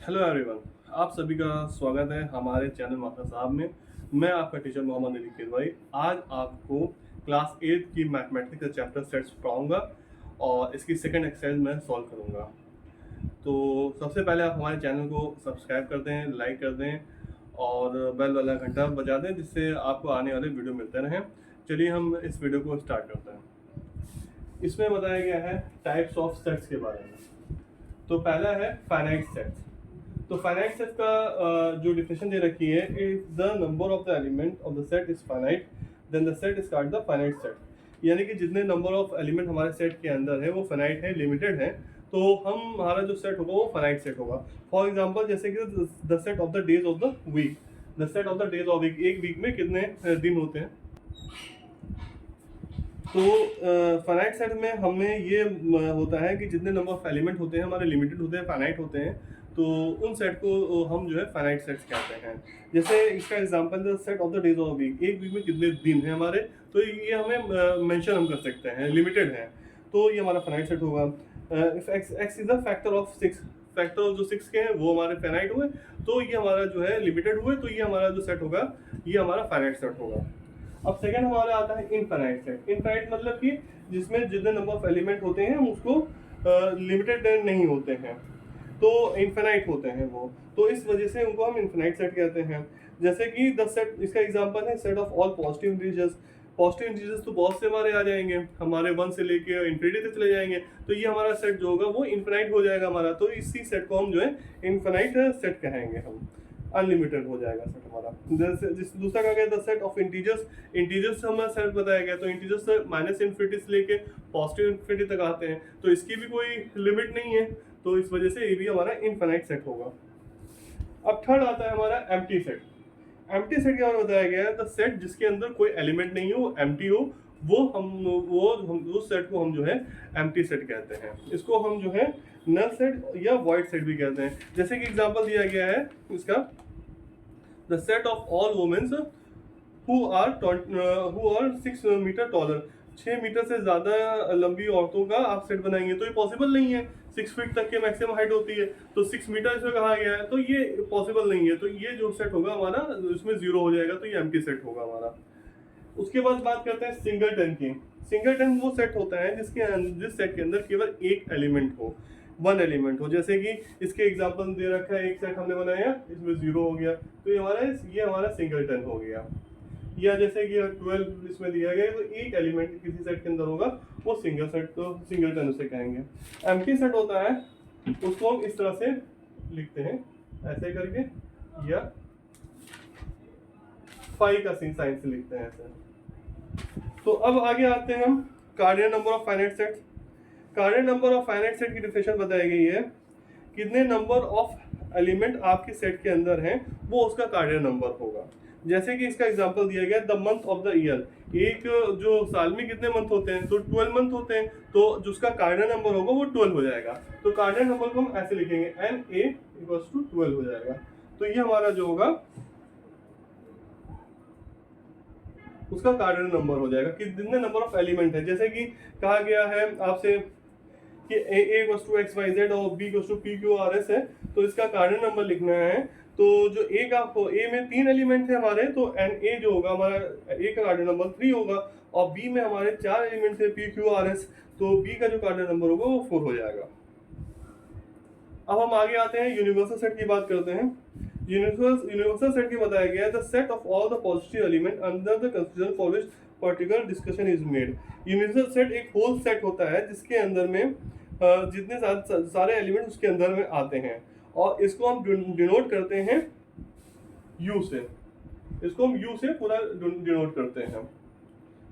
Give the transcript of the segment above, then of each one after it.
Hello everyone, आप सभी का स्वागत है हमारे चैनल मास्टर साहब में। मैं आपका टीचर मोहम्मद अली किदवाई। आज आपको क्लास 8 की मैथमेटिक्स का चैप्टर सेट्स पढ़ाऊंगा और इसकी सेकंड एक्सरसाइज मैं सॉल्व करूंगा। तो सबसे पहले आप हमारे चैनल को सब्सक्राइब कर दें, लाइक कर दें और बेल वाला घंटा बजा दें, जिससे आपको आने वाले वीडियो मिलते रहें। चलिए हम इस वीडियो को स्टार्ट करते हैं। इसमें बताया गया है टाइप्स ऑफ सेट्स के बारे में। तो पहला है फाइनाइट सेट्स। तो फाइनाइट सेट का जो डिफिनेशन दे रखी है, if the number of the element of the set is finite then the set is called the finite set. यानी कि जितने नंबर ऑफ एलिमेंट हमारे सेट के अंदर है वो फाइनाइट है, लिमिटेड है, तो हमारा जो सेट होगा वो फाइनाइट सेट होगा। फॉर एग्जांपल जैसे कि the set of the days of the week, the set of the days of week, एक वीक में कितने दिन होते हैं। तो फाइनाइट सेट में हमें ये होता है कि जितने नंबर ऑफ एलिमेंट होते हैं हमारे लिमिटेड होते हैं, फाइनाइट होते हैं, तो उन सेट को हम जो है फाइनाइट सेट्स कहते हैं। जैसे इसका example the set of the days of week, एक वीक में कितने दिन हैं हमारे, तो ये हमें मेंशन हम कर सकते हैं, लिमिटेड है, तो ये हमारा फाइनाइट सेट होगा। If x is the factor of 6, factor of जो 6 के हैं वो हमारे फाइनाइट हुए, तो ये हमारा जो है लिमिटेड हुए, तो ये हमारा जो सेट होगा ये हमारा फाइनाइट सेट होगा। अब सेकंड हमारा आता है इनफाइनाइट सेट। इनफाइनाइट मतलब कि जिसमें जितने नंबर ऑफ एलिमेंट होते हैं हम उसको लिमिटेड नहीं होते हैं, तो इनफाइनाइट होते हैं वो, तो इस वजह से उनको हम इनफाइनाइट सेट कहते हैं। जैसे कि द सेट, इसका एग्जांपल है set of all positive integers. Positive integers तो बहुत से हमारे आ जाएंगे, हमारे 1 से लेके इन्फिनिटी तक चले जाएंगे, तो ये हमारा सेट जो होगा वो इनफाइनाइट हो जाएगा हमारा, तो इसी सेट को हम जो है इनफाइनाइट सेट कहेंगे, हम अनलिमिटेड हो जाएगा सेट हमारा। जैसे दूसरा कहा गया the set of integers. Integers से हमारा सेट बताया गया, तो इंटीजर्स से माइनस इन्फिनिटी से लेके पॉजिटिव इन्फिनिटी तक आते हैं, तो इसकी भी कोई लिमिट नहीं है, तो इस वजह से ये भी हमारा इनफाइनाइट सेट होगा। अब थर्ड आता है हमारा एम्प्टी सेट। एम्प्टी सेट के बारे में बताया गया है द सेट जिसके अंदर कोई एलिमेंट नहीं हो, वो एम्प्टी हो, वो उस सेट को हम जो है एम्प्टी सेट कहते हैं। इसको हम जो है नल सेट या वॉइड सेट भी कहते हैं। जैसे कि एग्जांपल दिया गया है इसका, the set of all womens who are 6 meter taller. 6 meter से ज्यादा लंबी औरतों का आप सेट बनाएंगे तो ये पॉसिबल नहीं है, 6 फीट तक के मैक्सिमम हाइट होती है, तो 6 मीटर इसमें कहा गया है, तो ये पॉसिबल नहीं है, तो ये जो सेट होगा हमारा इसमें 0 हो जाएगा, तो ये एम्प्टी सेट होगा हमारा। उसके बाद बात करते हैं सिंगलटन की। सिंगलटन वो सेट होता है जिस सेट के अंदर केवल एक एलिमेंट हो, वन एलिमेंट हो। जैसे कि इसके एग्जांपल दे रखा है, एक सेट हमने बनाया इसमें 0 हो गया, तो ये हमारा सिंगलटन हो गया। या जैसे कि 12 इसमें दिया गया है, तो एक एलिमेंट किसी सेट के अंदर होगा वो सिंगल सेट, तो सिंगलटन उसे कहेंगे। एम्प्टी सेट होता है उसको हम इस तरह से लिखते हैं, ऐसे करके, या फाई का साइन से लिखते हैं ऐसे। तो अब आगे आते हैं हम cardinal number of finite set. Cardinal number of finite set की डिफिनेशन बताई गई है, कितने नंबर ऑफ एलिमेंट आपके सेट के अंदर हैं वो उसका कार्डिनल नंबर होगा। जैसे कि इसका एग्जांपल दिया गया the month of the year. एक जो साल में कितने मंथ होते हैं, तो 12 मंथ होते हैं, तो जो उसका कार्डिनल नंबर होगा वो 12 हो जाएगा। तो कार्डिनल नंबर को हम ऐसे लिखेंगे NA = 12 हो जाएगा। तो ये हमारा जो होगा उसका कार्डिनल नंबर हो जाएगा कि जितने नंबर ऑफ एलिमेंट है। जैसे कि कहा गया है आपसे कि A = XYZ और B = PQRS है, तो इसका कार्डिनल नंबर लिखना है। तो जो A का A में 3 एलिमेंट है हमारे, तो NA जो होगा हमारा A का कार्डिनल नंबर 3 होगा, और B में हमारे 4 एलिमेंट है PQRS, तो B का जो कार्डिनल नंबर होगा वो 4 हो जाएगा। अब हम आगे आते हैं यूनिवर्सल सेट की बात करते हैं। यूनिवर्सल सेट की बताया गया है the set of all the positive element under the consideration for which particular discussion is made. Universal set एक होल सेट होता है जिसके अंदर में जितने सारे एलिमेंट उसके अंदर में आते हैं, और इसको हम डिनोट करते हैं U से। इसको हम U से पूरा डिनोट करते हैं।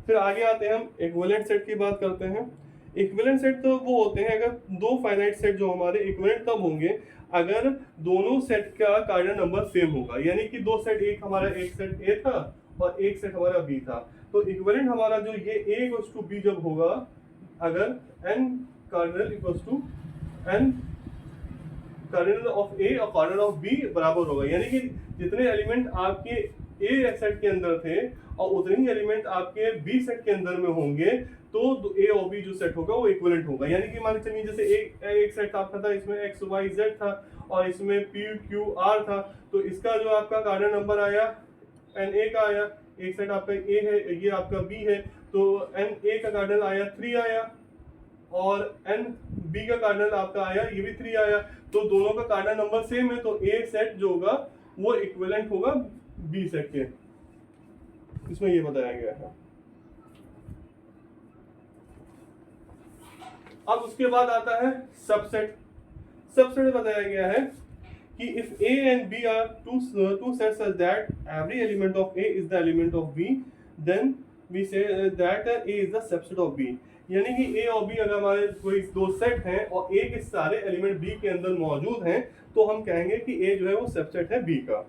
फिर आगे आते हैं हम इक्विवेलेंट सेट की बात करते हैं। इक्विवेलेंट सेट तो वो होते हैं, अगर दो फाइनाइट सेट जो हमारे इक्विवेलेंट तब होंगे अगर दोनों सेट का कार्डिनल नंबर सेम होगा। यानी कि दो सेट, एक सेट A था और एक सेट हमारा B था, तो इक्विवेलेंट हमारा जो ये A = B जब होगा, अगर n cardinal = n cardinal of A और कार्डिनल ऑफ B बराबर होगा, यानी कि जितने एलिमेंट आपके A सेट के अंदर थे और उतने ही एलिमेंट आपके B सेट के अंदर में होंगे, तो ए और बी जो सेट होगा वो इक्विवेलेंट होगा। यानी कि मान के चलिए जैसे एक सेट आपका था, इसमें एक्स वाई जेड था और इसमें पी क्यू आर था, तो इसका जो आपका कार्डिनल नंबर आया एन ए का आया, एक सेट आपका ए है, ये आपका बी है, तो एन ए का कार्डिनल आया 3 आया और एन बी का कार्डिनल आपका आया ये भी 3 आया, तो दोनों का कार्डिनल नंबर सेम है, तो ए सेट जो होगा वो इक्विवेलेंट होगा बी सेट के, इसमें ये बताया गया है। अब उसके बाद आता है सबसेट। सबसेट बताया गया है कि if A and B are two sets such that every element of A is the element of B, then we say that A is the subset of B. यानी कि ए और बी अगर हमारे कोई दो सेट हैं और ए के सारे एलिमेंट बी के अंदर मौजूद हैं, तो हम कहेंगे कि ए जो है वो सबसेट है बी का।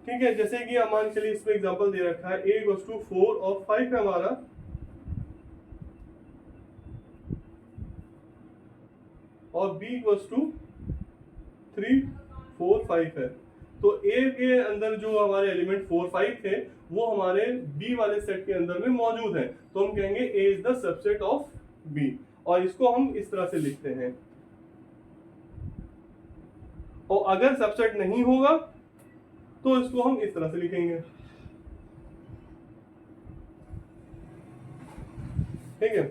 ठीक है, जैसे कि मान चलिए इसमें एग्जांपल दे रखा है ए इक्वल्स टू 4 और 5 है हमारा, और b इक्वल्स टू 3 4 5 है, तो a के अंदर जो हमारे एलिमेंट 4 5 थे वो हमारे b वाले सेट के अंदर में मौजूद है, तो हम कहेंगे a is the subset of b, और इसको हम इस तरह से लिखते हैं। और अगर सबसेट नहीं होगा तो इसको हम इस तरह से लिखेंगे। ठीक है,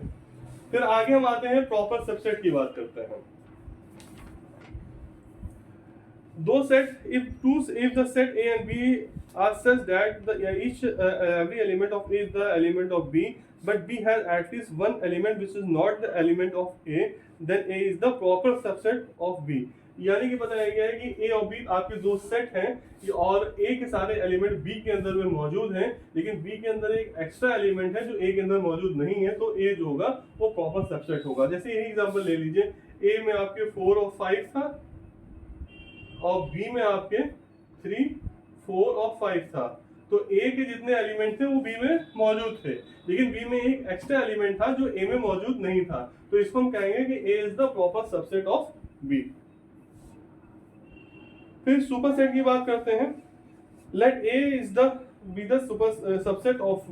फिर आगे हम आते हैं प्रॉपर सबसेट की बात करते हैं। दो set if the set A and B are such that every element of A is the element of B, but B has at least one element which is not the element of A, then A is the proper subset of B। यानी कि बताया गया है कि A और B आपके दो set हैं और A के सारे एलिमेंट B के अंदर में मौजूद हैं, लेकिन B के अंदर एक एक्स्ट्रा एलिमेंट है जो A के अंदर मौजूद नहीं है, तो A जो होगा वो प्रॉपर सबसेट होगा। जैसे यही एग्जांपल ले लीजिए, A में आपके 4 और 5 था और B में आपके 3 4 और 5 था, तो A के जितने एलिमेंट थे वो B में मौजूद थे, लेकिन B में एक एक्स्ट्रा एलिमेंट था जो A में मौजूद नहीं था, तो इसको हम कहेंगे कि A is the proper subset of B। फिर सुपर सेट की बात करते हैं। Let A is the B the super subset of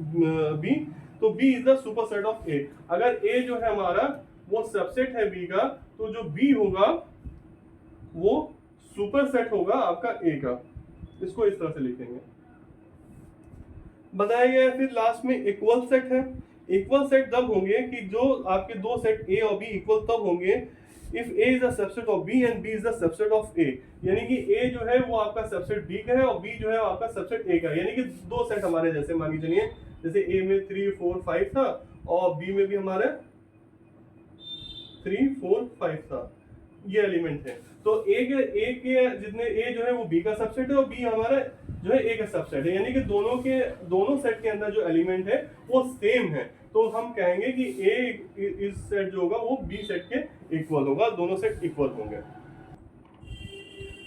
B, तो B is the super set of A। अगर A जो है हमारा वो सबसेट है B का, तो जो B होगा वो सुपर सेट होगा आपका A का, इसको इस तरह से लिखेंगे। बताया गया है फिर लास्ट में इक्वल सेट है। इक्वल सेट तब होंगे कि जो आपके दो सेट A और B इक्वल तब होंगे if A is the subset of B and B is the subset of A, यानी कि A जो है वो आपका सबसेट B का है और B जो है आपका सबसेट A का है। यानी कि दो सेट हमारे जैसे मान के चलिए, जैसे A में 3 4 5 था और B में भी हमारे 3 4 5 था, ये एलिमेंट है, तो A के जितने A जो है वो B का सबसेट है और B हमारा जो है A का सबसेट है, यानी कि दोनों सेट के अंदर जो एलिमेंट है वो सेम है, तो हम कहेंगे कि A इस सेट जो होगा वो B सेट के इक्वल होगा, दोनों सेट इक्वल होंगे।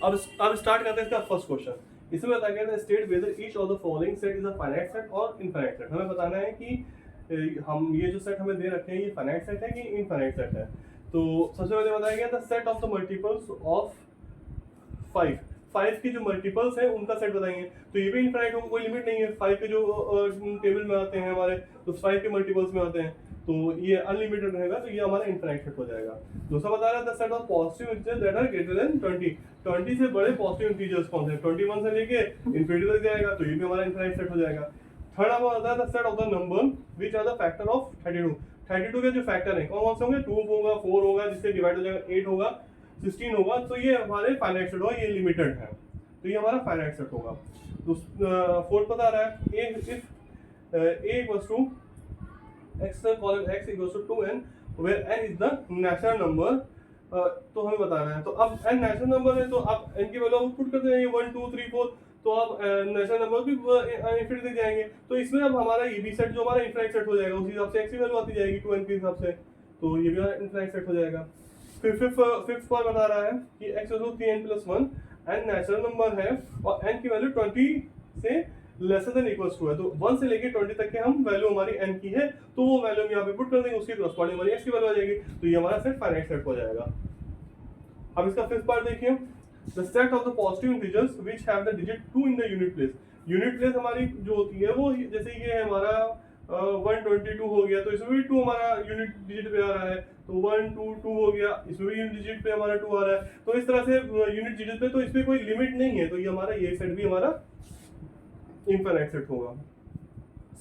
अब स्टार्ट करते हैं इसका फर्स्ट क्वेश्चन। इसमें बताया गया था state whether each of the following set is a finite set और इनफाइनाइट सेट। हमें बताना है कि हम ये जो सेट हमें दे रखे हैं ये फाइनाइट सेट है कि इनफाइनाइट सेट है। तो सबसे पहले बताया गया the set of the multiples of 5 के जो मल्टीपल्स हैं उनका सेट बताएंगे, तो ये भी इनफाइनाइट होगा, कोई लिमिट नहीं है। 5 के जो टेबल में आते हैं हमारे, तो 5 के मल्टीपल्स में आते हैं, तो ये अनलिमिटेड रहेगा, तो ये हमारा इनफाइनाइट सेट हो जाएगा। दूसरा बता रहा था set of positive integers that are greater than 20 से बड़े पॉजिटिव इंटीजर्स कौन से, 21 से लेके इंफिनिटी तक जाएगा, तो ये भी हमारा इनफाइनाइट सेट हो जाएगा। थर्ड हमारा बता रहा था set of the number which are the factor of 32 के जो फैक्टर है कौन से होंगे, 2 होगा, 4 होगा, जिससे डिवाइड हो जाएगा 8 होगा, 16 होगा, तो ये हमारे फाइनाइट सेट होगा, ये लिमिटेड है, तो ये हमारा फाइनाइट सेट होगा। फोर्थ बता रहा है if a equals to x colon x equals to 2n where n is the natural number, तो हमें बताना है। तो अब n नेचुरल नंबर है, तो आप n की वैल्यू पुट करते हैं 1 2 3 4, तो आप नेचुरल नंबर भी इनफिनिटी तक जाएंगे, तो इसमें अब हमारा ये भी सेट जो हमारा इनफाइनाइट सेट हो जाएगा, उसी हिसाब से x की वैल्यू आती जाएगी 2n के हिसाब से, तो ये भी हमारा इनफाइनाइट सेट हो जाएगा। फिर फिफ्थ पर बता रहा है कि x equal to 3n+1, n natural number है और n की वैल्यू 20 से लेसर देन इक्वल्स टू है, तो 1 से लेके 20 तक के हम वैल्यू हमारी n की है, तो वो वैल्यू हम यहाँ पे पुट कर देंगे, उसकी कॉरस्पॉन्डिंग हमारी x की वैल्यू आ जाएगी, तो ये हमारा सेट फाइनाइट सेट हो जाएगा। अब इसका फिफ्थ पार्ट देखिए, the set of the positive integers which have the digit 2 in the unit place. Unit place हमारी जो होती है वो जैसे ये है हमारा 122 हो गया, तो इसमें भी 2 हमारा यूनिट डिजिट पे आ रहा है, तो 1 2 2 हो गया, इसमें भी यूनिट डिजिट पे हमारा 2 आ रहा है। तो इस तरह से यूनिट डिजिट पे, तो इसमें कोई लिमिट नहीं है, तो ये हमारा ये सेट भी हमारा इनफाइनाइट सेट होगा।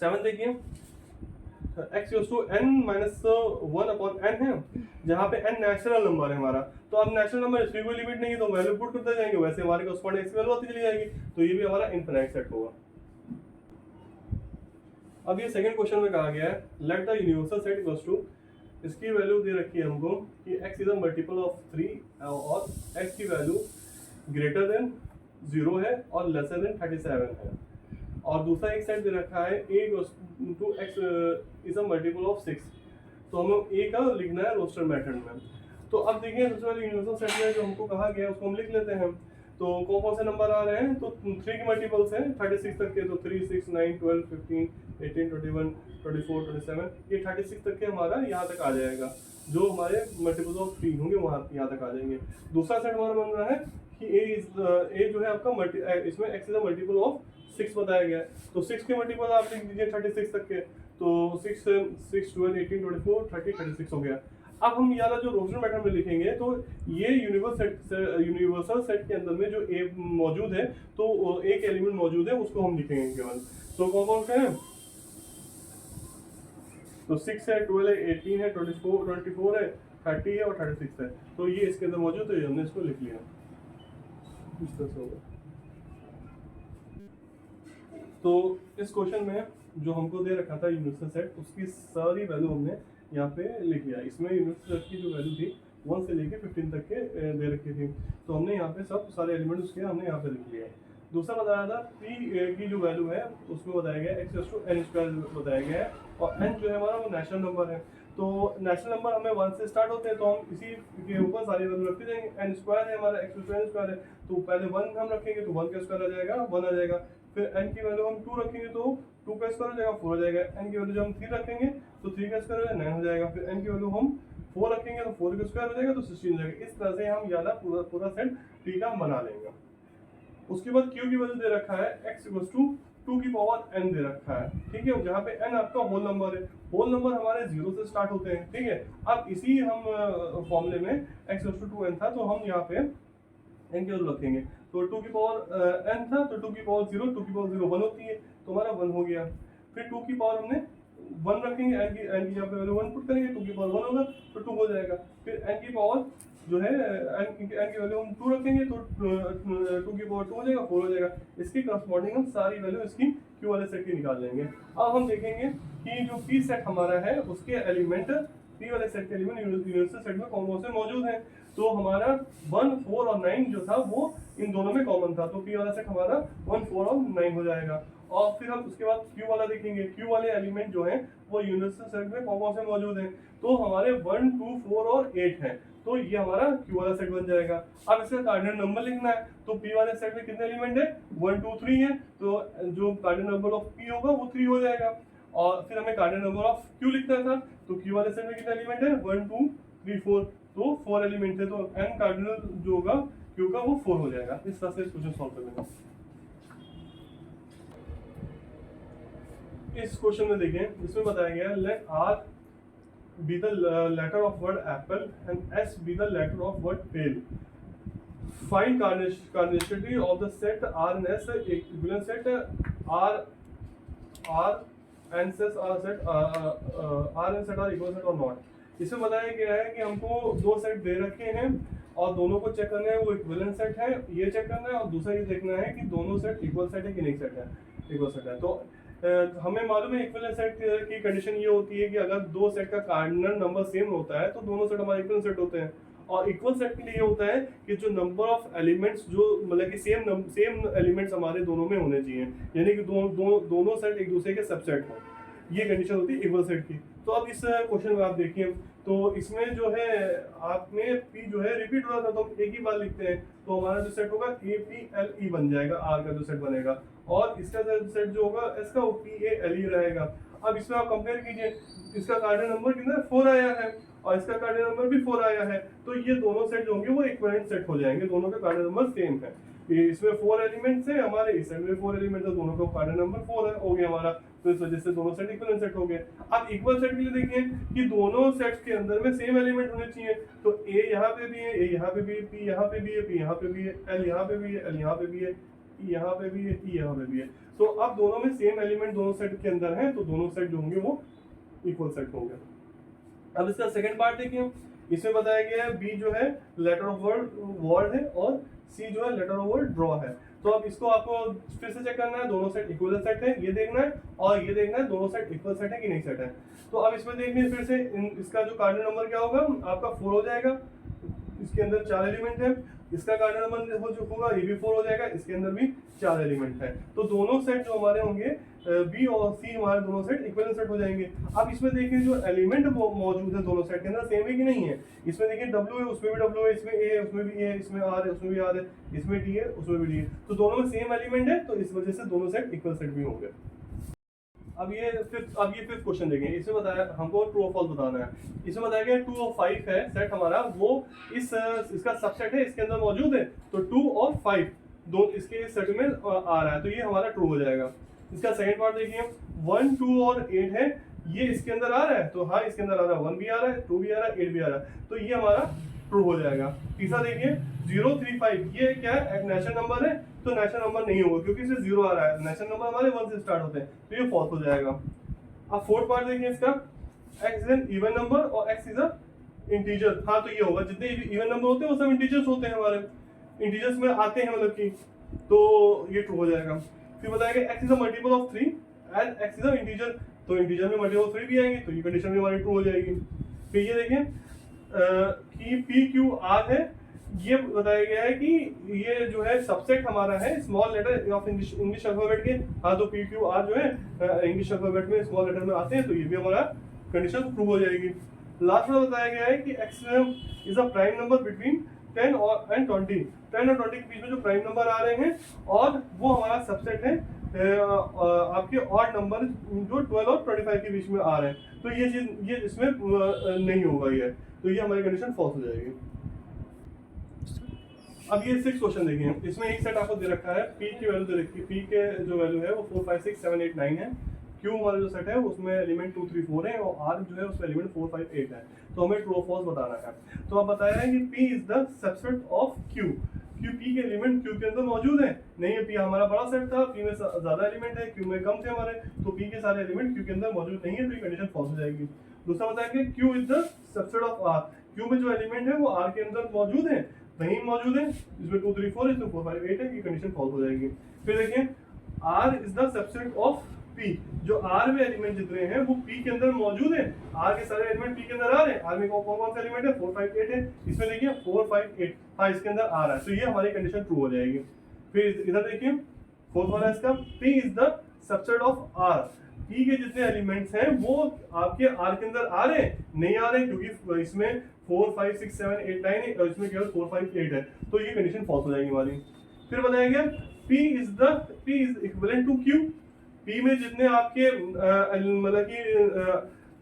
7 देखिए, x equals to n minus 1 upon n है, जहाँ पे n नेचुरल नंबर है हमारा। तो अब नेचुरल नंबर इसकी कोई लिमिट नहीं है, तो वैल्यू पुट करते जाएंगे, वैसे हमारे कॉरस्पॉन्डिंग x की वैल्यू आती चली जाएगी, तो ये भी हमारा इनफाइनाइट सेट होगा। अब ये सेकंड क्वेश्चन में कहा गया है let the universal set equals to, इसकी वैल्यू दे रखी है हमको कि x is a multiple of 3 और x की वैल्यू ग्रेटर देन 0 है और लेसर देन 37 है, और दूसरा एक सेट दे रखा है a to x is a multiple of 6। तो हमें a का लिखना है रोस्टर मेथड में। तो अब देखिए सबसे पहले यूनिवर्सल सेट में जो हमको कहा गया है उसको हम लिख लेते हैं। तो कौन से नंबर आ रहे हैं, तो 3 के मल्टीपल्स हैं 36 तक के, तो 3 6 9 12 15 18 21 24 27, ये 36 तक के हमारा यहाँ तक आ जाएगा, जो हमारे मल्टीपल्स ऑफ 3 होंगे वहाँ यहाँ तक आ जाएंगे। दूसरा सेट हमारा बन रहा है कि a जो है आपका इसमें x is a multiple of 6 बताया गया है, तो 6 के मल्टीपल आप लिख दीजिए 36 तक के, तो 6 6 12 18 24 30 36 हो गया। अब हम यहाँ जो रोस्टर मेथड में लिखेंगे, तो ये यूनिवर्सल सेट के अंदर में जो ए मौजूद है, तो एक एलिमेंट मौजूद है उसको हम लिखेंगे केवल। तो कौन कौन से हैं, तो 6 है, 12 है, 18 है, 24 है, 30 है और 36 है, तो ये इसके अंदर मौजूद है, हमने इसको लिख लिया इस तरह से होगा। तो इस क्वेश्चन में जो हमको दे रखा था यूनिवर्सल सेट, उसकी सारी वैल्यू हमने यहाँ पे लिख लिया। इसमें यूनिवर्सल सेट की जो वैल्यू थी 1 से लेके 15 तक के दे रखी थी, तो हमने यहाँ पे सब सारे एलिमेंट उसके हमने यहाँ पे लिख लिया। दूसरा बताया था p की जो वैल्यू है उसमें बताया गया x⁴n² बताया गया है, और n जो है हमारा वो नेचुरल नंबर है। तो नेचुरल नंबर हमें 1 से स्टार्ट होते हैं, तो हम इसी के ऊपर सारी वैल्यू रखते जाएंगे। n² है हमारा, x⁴n² है, तो पहले 1 हम रखेंगे तो 1 का स्क्वायर आ जाएगा 1 आ जाएगा, फिर n की वैल्यू हम 2 रखेंगे तो 2 का स्क्वायर हो जाएगा 4 हो जाएगा, n की वैल्यू जब हम 3 रखेंगे तो 3 का स्क्वायर हो जाएगा 9 हो जाएगा, फिर n की वैल्यू हम 4 रखेंगे तो 4 का स्क्वायर हो जाएगा तो 16 हो जाएगा। इस तरह से हम यादा पूरा सेट p का बना लेंगे। उसके बाद q की वैल्यू दे रखा है x इक्वल्स टू 2 की पावर n दे रखा है, ठीक है, जहाँ पे n आपका होल नंबर है, होल नंबर हमारे 0 से स्टार्ट होते हैं, ठीक है। अब इसी हम फॉर्मूले में x इक्वल्स टू 2n था, तो हम यहाँ पे n की वैल्यू रखेंगे, तो 2 की पावर n था, तो 2 की पावर 0 2 की पावर 0 1 होती है, तो हमारा 1 हो गया। फिर 2 की पावर हमने 1 रखेंगे, n की यहाँ पे वैल्यू 1 पुट करेंगे, 2 की पावर 1 होगा तो 2 हो जाएगा। फिर n की पावर जो है n की वैल्यू हम 2 रखेंगे तो 2 की पावर 2 हो जाएगा 4 हो जाएगा। इसकी करस्पॉन्डिंग हम सारी वैल्यू इसकी q वाले सेट की निकाल लेंगे। अब हम देखेंगे कि जो p सेट हमारा है उसके एलिमेंट, p वाले सेट के एलिमेंट यूनिवर्सल सेट में कौन कौन से मौजूद हैं। तो हमारा 1 4 और 9 जो था वो इन दोनों में कॉमन था, तो p वाला सेट हमारा 1 4 और 9 हो जाएगा। और फिर हम उसके बाद q वाला देखेंगे, q वाले एलिमेंट जो हैं वो यूनिवर्सल सेट में कौन कौन से मौजूद हैं, तो हमारे 1 2 4 और 8 हैं, तो ये हमारा q वाला सेट बन जाएगा। अब इसका कार्डिनल नंबर लिखना है, तो p वाले सेट में कितने एलिमेंट है 1 2 3 है, तो जो कार्डिनल नंबर ऑफ p होगा वो 3 हो जाएगा। और फिर हमें कार्डिनल नंबर ऑफ q लिखना था, तो q वाले सेट में कितने एलिमेंट है 1 2 3 4, तो 4 एलिमेंट है, तो n कार्डिनल जो होगा q का वो 4 हो जाएगा। इस तरह से क्वेश्चन सॉल्व कर लेंगे। इस क्वेश्चन में देखें, इसमें बताया गया है late r be the letter of word apple and s be the letter of word pale. Find cardinality of the set r and s equivalent set r and s are set r and set are equal set or not. इसमें बताया गया है कि हमको दो set दे रखे हैं और दोनों को चेक करना है वो इक्विवेलेंट सेट है, ये चेक करना है, और दूसरा ये देखना है कि दोनों सेट इक्वल सेट है कि नहीं सेट है, इक्वल सेट है। तो हमें मालूम है इक्विवेलेंट सेट की कंडीशन ये होती है कि अगर दो सेट का कार्डिनल नंबर सेम होता है तो दोनों सेट हमारे इक्वल सेट होते हैं। और इक्वल सेट के लिए होता है कि जो नंबर ऑफ एलिमेंट्स जो मतलब कि सेम एलिमेंट्स हमारे दोनों में होने चाहिए, यानी कि दोनों सेट एक दूसरे के सबसेट हो, ये कंडीशन होती है इक्वल सेट की। तो अब इस क्वेश्चन में आप देखिए, तो इसमें जो है आप में p जो है रिपीट हो रहा था, तो हम एक ही बार लिखते हैं, तो हमारा जो सेट होगा APLE बन जाएगा, r का जो सेट बनेगा, और इसका सेट जो होगा s का वो PALE रहेगा। अब इसमें आप कंपेयर कीजिए, इसका कार्डिनल नंबर कितना है 4 आया है और इसका कार्डिनल नंबर भी 4 आया है, तो ये दोनों सेट जो होंगे वो इक्विवेलेंट सेट हो जाएंगे, दोनों का कार्डिनल नंबर सेम है। इसमें 4 एलिमेंट्स है हमारे, इस सेट में 4 एलिमेंट्स है, दोनों का क्वाड्रेंट नंबर 4 है, हो गया हमारा। तो इस वजह से दोनों सेट इक्वल सेट हो गए। अब इक्वल सेट के लिए देखिए कि दोनों सेट्स के अंदर में सेम एलिमेंट होने चाहिए। तो ए यहाँ पे भी है, ए यहाँ पे भी है, पी यहाँ पे भी है, पी यहाँ पे भी है, एल यहाँ पे भी है, एल यहाँ पे भी है, ई यहाँ पे भी है, ई यहाँ पे भी है। तो अब दोनों में सेम एलिमेंट दोनों सेट के अंदर है, तो दोनों सेट जो होंगे वो इक्वल सेट होंगे। अब इसका सेकंड पार्ट देखिए, इसमें बताया गया है बी जो है लेटर ऑफ वर्ड है और सी जो है लेटर ऑफ वर्ड ड्रॉ है। तो अब इसको आपको फिर से चेक करना है, दोनों सेट इक्वल सेट है ये देखना है, और ये देखना है दोनों सेट इक्वल सेट है कि नहीं सेट है। तो अब इसमें देखिए फिर से इसका जो कार्डिनल नंबर क्या होगा आपका 4 हो जाएगा, इसके अंदर 4 एलिमेंट है। इसका कार्डिनल नंबर जो होगा ये भी 4 हो जाएगा, इसके अंदर भी 4 एलिमेंट है। तो दोनों सेट जो हमारे होंगे बी और सी हमारे दोनों सेट इक्वल सेट हो जाएंगे। अब इसमें देखिए जो एलिमेंट मौजूद है दोनों सेट के अंदर सेम है कि नहीं है। इसमें देखिए डब्ल्यू है, उसमें भी डब्ल्यू है, इसमें ए है, उसमें भी ए है, इसमें आर है, उसमें भी आर है, इसमें डी है, उसमें भी डी है। तो दोनों में सेम एलिमेंट है, तो इस वजह से दोनों सेट इक्वल सेट भी होंगे। अब ये फिफ्थ क्वेश्चन देखें। इसमें बताया हमको ट्रू और फॉल्स बताना है। इसमें बताया गया 2 और 5 है सेट हमारा, वो इसका सबसेट है, इसके अंदर मौजूद है। तो 2 और 5 दो इसके सेट में आ रहा है, तो ये हमारा ट्रू हो जाएगा। इसका सेकंड पार्ट देखिए 1, 2 और 8 है, ये इसके अंदर आ रहा है, तो हाँ इसके अंदर आ रहा है, 1 भी आ रहा है, 2 भी आ रहा है, 8 भी आ रहा है, तो ये हमारा ट्रू हो जाएगा। तीसरा देखिए 0, 3, 5 ये क्या है एक नेचुरल नंबर है, तो नेचुरल नंबर नहीं होगा क्योंकि इसमें 0 आ रहा है, नेचुरल नंबर हमारे 1 से स्टार्ट होते हैं, तो ये फॉल्स हो जाएगा। अब फोर्थ पार्ट देखिए इसका x is an even number और x इज अ इंटीजर। हाँ तो ये होगा, जितने इवन नंबर होते हैं वो सब इंटीजर्स होते हैं हमारे, इंटीजर्स में आते हैं मतलब कि, तो ये ट्रू हो जाएगा। फिर बताएगा x is a multiple of 3 and x is a integer, तो इंटीजर में मल्टीपल ऑफ 3 भी आएंगे, तो ये कंडीशन भी हमारी ट्रू हो जाएगी। फिर ये देखें कि p q r है, ये बताया गया है कि ये जो है सबसेट हमारा है small letter of English alphabet के। हाँ तो पी क्यू आर जो है इंग्लिश अल्फाबेट में स्मॉल लेटर में आते हैं, तो ये भी हमारा कंडीशन प्रूव हो जाएगी। लास्ट में बताया गया है कि x is a prime number between 10 and 20, 10 और 20 के बीच में जो प्राइम नंबर आ रहे हैं, और वो हमारा सबसेट है आपके ऑड नंबर जो 12 और 25 के बीच में आ रहे हैं, तो ये चीज ये इसमें नहीं होगा ये, तो ये हमारी कंडीशन फॉल्स हो जाएगी। अब ये 6 क्वेश्चन देखिए, इसमें एक सेट आपको दे रखा है, p की वैल्यू दे रखी है, p के जो वैल्यू है वो 4, 5, 6, 7, 8, 9 है, q वाला जो सेट है उसमें एलिमेंट 2, 3, 4 है, और r जो है उसमें एलिमेंट 4, 5, 8 है। तो हमें ट्रू और फॉल्स बताना है। तो अब बताया है कि p is the subset of q, p के एलिमेंट q के अंदर मौजूद है, नहीं है p हमारा बड़ा सेट था, p में ज्यादा एलिमेंट है, q में कम थे हमारे, तो p के सारे एलिमेंट q के अंदर मौजूद नहीं है, तो ये कंडीशन फॉल्स हो जाएगी। दूसरा बताया कि q is the subset of r, q में जो एलिमेंट है वो r के अंदर मौजूद है, नहीं मौजूद है, इसमें 2, 3, 4 इसमें 4, 5, 8 है, ये कंडीशन फॉल्स हो जाएगी। फिर देखिए r is the subset of p, जो r में एलिमेंट जितने हैं वो p के अंदर मौजूद है, r के सारे एलिमेंट p के अंदर आ रहे हैं, r में कौन कौन से एलिमेंट है 4, 5, 8 है, इसमें देखिए 4, 5, 8 हाँ इसके अंदर आ रहा है, तो ये हमारी कंडीशन ट्रू हो जाएगी। फिर इधर देखिए फोर्थ वाला इसका p is the subset of r, p के जितने एलिमेंट्स हैं वो आपके r के अंदर आ रहे हैं, नहीं आ रहे क्योंकि इसमें 4, 5, 6, 7, 8, 9 है और इसमें केवल 4, 5, 8 है, तो ये कंडीशन फॉल्स हो जाएगी हमारी। फिर बताया गया p is equivalent to q, p में जितने आपके मतलब कि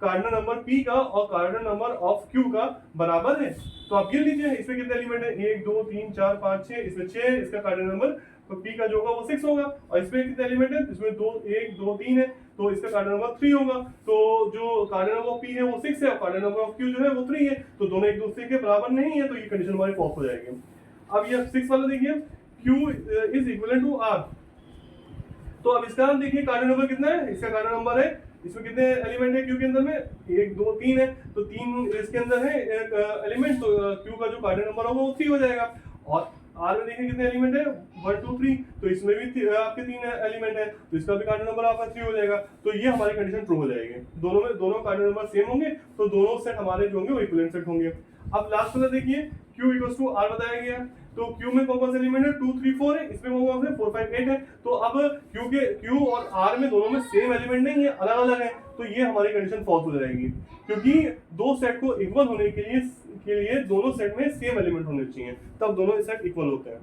कार्डिनल नंबर p का और कार्डिनल नंबर ऑफ q का बराबर है, तो आप गिन लीजिए इसमें कितने एलिमेंट है, 1, 2, 3, 4, 5, 6, इसमें 6 इसका कार्डिनल नंबर, तो p का जो होगा वो 6 होगा, और इसमें कितने एलिमेंट है, इसमें 2, 1, 2, 3 है, तो इसका कार्डिनल नंबर 3 होगा, तो जो कार्डिनल नंबर ऑफ p है वो 6 है और कार्डिनल नंबर ऑफ q जो है वो 3 है, तो दोनों एक दूसरे के बराबर नहीं है, तो ये कंडीशन हमारी फॉल्स हो जाएगी। अब ये 6 वाला देखिए q is equivalent to r, तो अब इसका देखिए कार्डिनल नंबर कितना है, इसका कार्डिनल नंबर है, इसमें कितने एलिमेंट है q के अंदर में 1, 2, 3 है, तो 3 इसके अंदर है एलिमेंट, तो q का जो कार्डिनल नंबर होगा वो 3 हो जाएगा, और r में देखिए कितने एलिमेंट है 1, 2, 3, तो इसमें भी आपके 3 एलिमेंट है, तो इसका भी कार्डिनल नंबर आपका 3 हो जाएगा, तो ये हमारी कंडीशन ट्रू हो जाएगी। दोनों कार्डिनल नंबर सेम होंगे, तो दोनों सेट हमारे जो होंगे वो इक्विवेलेंट सेट होंगे। अब लास्ट वाला देखिए q इक्वल्स टू r बताया गया, तो q में कौन-कौन से एलिमेंट है 2, 3, 4 है, इसमें कौन-कौन से 4, 5, 8 है, तो अब q और r में दोनों में सेम एलिमेंट नहीं है, अलग-अलग है, तो ये हमारी कंडीशन फॉल्स हो जाएगी, क्योंकि दो सेट को इक्वल होने के लिए दोनों सेट में सेम एलिमेंट होने चाहिए, तब दोनों सेट इक्वल होते हैं।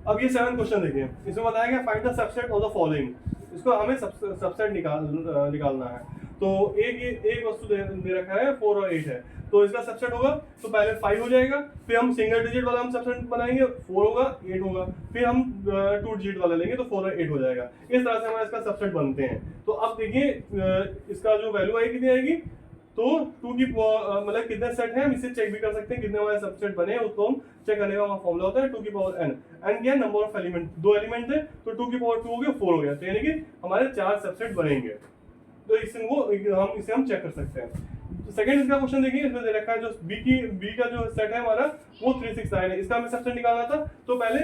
अब ये 7 क्वेश्चन देखिए, इसमें बताया गया find the subset of the following, इसको हमें सबसेट निकालना है। तो एक वस्तु दे रखा है 4 और 8 है, तो इसका सबसेट होगा तो पहले 5 हो जाएगा, फिर हम सिंगल डिजिट वाला हम सबसेट बनाएंगे 4 होगा 8 होगा, फिर हम 2 डिजिट वाला लेंगे तो 4 और 8 हो जाएगा। इस तरह से हमारे इसका सबसेट बनते हैं। तो अब देखिए इसका जो वैल्यू आएगी कितनी आएगी, तो 2 की मतलब कितने सेट हैं हम इसे चेक भी कर सकते हैं कितने हमारे सबसेट बने हैं, उसको हम चेक करने का फॉर्मूला होता है 2 की पावर n। n क्या नंबर ऑफ एलिमेंट, 2 एलिमेंट थे तो 2 की पावर 2 हो गया 4 हो गया, तो यानी कि हमारे 4 सबसेट बनेंगे। तो इसे हम चेक कर सकते हैं। सेकंड इसका क्वेश्चन देखिए, इसमें दे रखा है जो बी का जो सेट है हमारा वो 3 6 9 है। इसका हमें सबसेट निकालना था तो पहले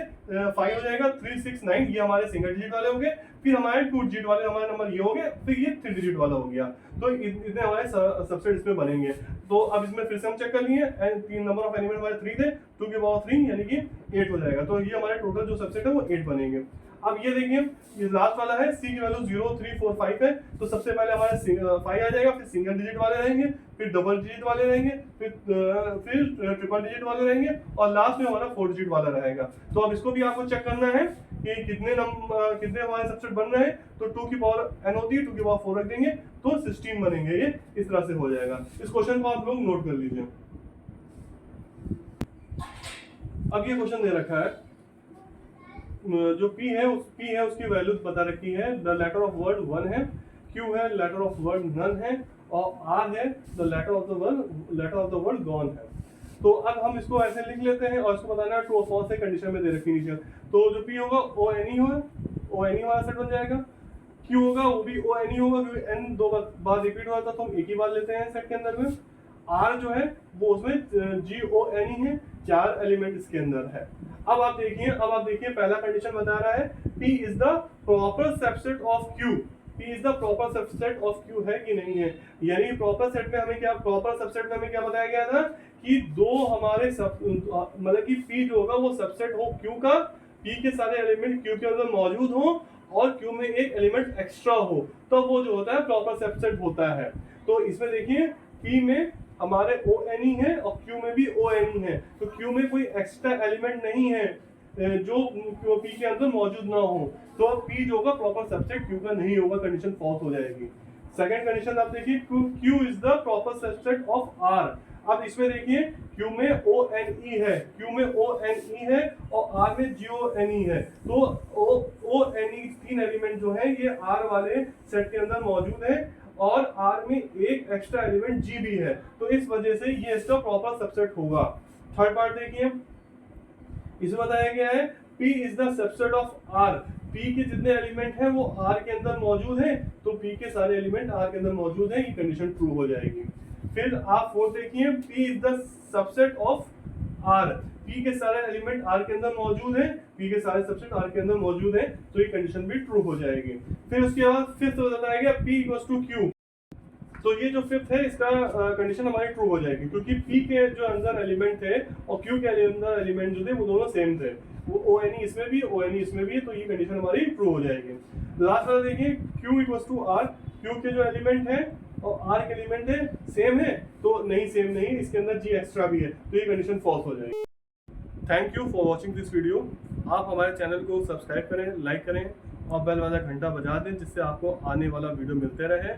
5 हो जाएगा 3 6 9, ये हमारे सिंगल डिजिट वाले हो गए, फिर हमारे 2 डिजिट वाले हमारे नंबर ये हो गए, फिर ये 3 डिजिट वाला हो गया। तो इतने हमारे सबसेट इसमें बनेंगे। तो अब इसमें फिर से हम चेक कर लिए, एंड 3 नंबर ऑफ एलिमेंट हमारे 3 थे, 2 की पावर 3 यानी कि 8 हो जाएगा। तो ये हमारे टोटल जो सबसेट है वो 8 बनेंगे। अब ये देखिए ये लास्ट वाला है, सी की वैल्यू 0 3 4 5 है, तो सबसे पहले हमारे 5 आ जाएगा, फिर सिंगल डिजिट वाले रहेंगे, फिर डबल डिजिट वाले रहेंगे, फिर ट्रिपल डिजिट वाले रहेंगे, और लास्ट में हमारा 4 डिजिट वाला रहेगा। तो अब इसको भी आपको चेक करना है कि कितने हमारे सबसेट बन रहे हैं। तो 2 की पावर n होती है, 2 की पावर 4 रख देंगे तो 16 बनेंगे। ये इस तरह से हो जाएगा। इस क्वेश्चन को आप लोग नोट कर लीजिए। अब ये क्वेश्चन दे रखा है, जो P है उसकी वैल्यू बता रखी है, द लेटर ऑफ वर्ड 1 है, Q है लेटर ऑफ वर्ड नन है, और R है the letter of the word gone है। तो अब हम इसको ऐसे लिख लेते हैं और इसको बताना है ट्रू और फॉल्स है, कंडीशन में दे रखी नीचे। तो जो P होगा O N E होगा, O N E वाला सेट बन जाएगा। Q होगा वो भी O N E होगा, क्योंकि N 2 बार रिपीट हुआ था तो हम एक ही बार लेते हैं सेट के अंदर में। R जो है वो उसमें G O N E है, 4 एलिमेंट इसके अंदर है। अब आप देखिए पहला कंडीशन बता रहा है P is the proper subset of Q। P is the proper subset of Q है कि नहीं है, यानी प्रॉपर सबसेट में हमें क्या बताया गया था कि दो हमारे मतलब कि P जो होगा वो सबसेट हो Q का, P के सारे एलिमेंट Q के अंदर मौजूद हो और Q में एक एलिमेंट एक्स्ट्रा हो, तो वो जो होता है प्रॉपर सबसेट होता है। तो इसमें देखिए P में हमारे ONE है और Q में भी ONE है, तो Q में कोई एक्स्ट्रा एलिमेंट नहीं है जो P के अंदर मौजूद ना हो, तो P जो होगा प्रॉपर सबसेट Q का नहीं होगा, कंडीशन फॉल्स हो जाएगी। सेकंड कंडीशन आप देखिए, Q is the proper subset of R। अब इसमें देखिए Q में ONE है और R में GONE है, तो ONE 3 एलिमेंट जो है ये R वाले सेट के अंदर मौजूद है और R में एक एक्स्ट्रा एलिमेंट G भी है, तो इस वजह से ये इसका प्रॉपर सबसेट होगा। थर्ड पार्ट देखिए, इसमें बताया गया है P is the subset of R। P के जितने एलिमेंट हैं वो R के अंदर मौजूद हैं, तो P के सारे एलिमेंट R के अंदर मौजूद हैं, ये कंडीशन ट्रू हो जाएगी। फिर आप फोर्थ देखिए, P is the subset of R। P के सारे एलिमेंट R के अंदर मौजूद हैं, P के सारे सबसेट R के अंदर मौजूद हैं, तो ये कंडीशन भी ट्रू हो जाएगी। फिर उसके बाद फिफ्थ बताया गया P इक्वल्स टू Q। तो ये जो फिफ्थ है इसका कंडीशन हमारी ट्रू हो जाएगी, क्योंकि P के जो अंदर एलिमेंट थे और Q के अंदर एलिमेंट जो थे वो दोनों सेम थे, वो ONE इसमें भी ONE इसमें भी, तो ये कंडीशन हमारी ट्रू हो जाएगी। लास्ट वाला देखिए, Q equals to R। Q के जो एलिमेंट है और R के एलिमेंट है सेम है, तो नहीं सेम नहीं, इसके अंदर G एक्स्ट्रा भी है, तो ये कंडीशन फॉल्स हो जाएगी। Thank you for watching this video. आप हमारे चैनल को सब्सक्राइब करें, लाइक करें और बेल वाला घंटा बजा दें, जिससे आपको आने वाला वीडियो मिलते रहे।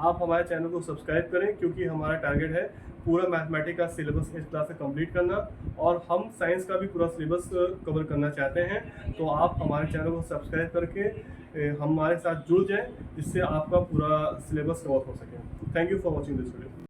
आप हमारे चैनल को सब्सक्राइब करें, क्योंकि हमारा टारगेट है पूरा मैथमेटिक्स का सिलेबस इस क्लास से कंप्लीट करना, और हम साइंस का भी पूरा सिलेबस कवर करना चाहते हैं। तो आप हमारे चैनल को सब्सक्राइब करके हमारे साथ जुड़ जाएं, जिससे आपका पूरा सिलेबस कवर हो सके। Thank you for watching this video.